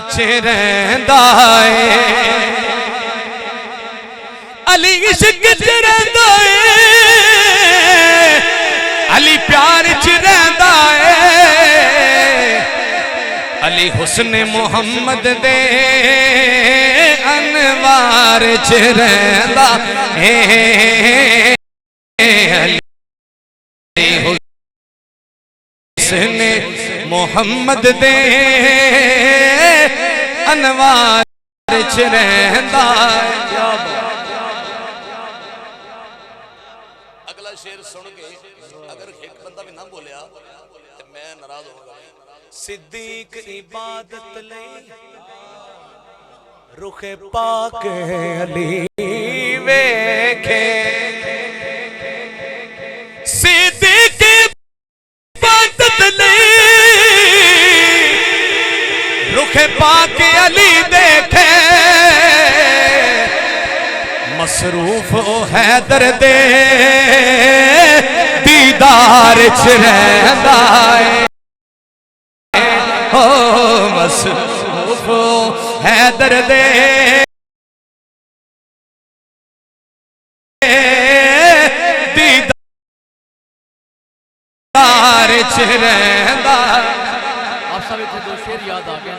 च रहिंदा है, अली इश्क च रहिंदा है, अली प्यार च रहिंदा है, अली हुस्न मोहम्मद दे अनवार च रहिंदा है, अली हुस्न मोहम्मद दे अनवार च रहिंदा है। अगला शेर सुन के अगर एक बंदा भी ना बोलिया तो मैं नाराज होऊंगा। सिद्दीक इबादत लई रुखे पाक अली वेखे, सिद्दीक इबादत लई रुखे पाक अली देखे, मसरूफ ओ हैदर दे दीदार च रहिंदा है, ओ मसरूफ ओ हैदर दे दीदार च रहिंदा। आप सब इतने दो शेर याद आ गए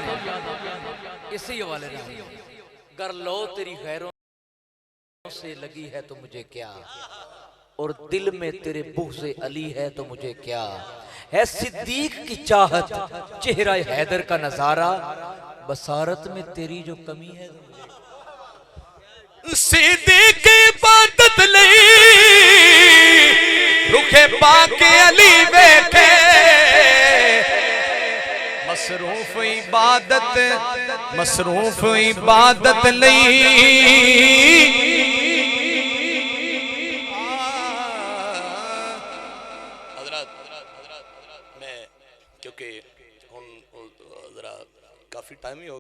इसी हवाले से। गर लो तेरी खैरों से लगी है तो मुझे क्या, और दिल में तेरे बुग़्ज़े अली है तो मुझे क्या, है सिद्दीक की चाहत चेहरा हैदर का नजारा, बसारत में तेरी जो कमी है तो मुझे। सिद्दीक इबादत लई रुखे पाक अली वेखे, मसरूफ इबादत लई मैं क्योंकि हुन जरा काफी टाइम ही हो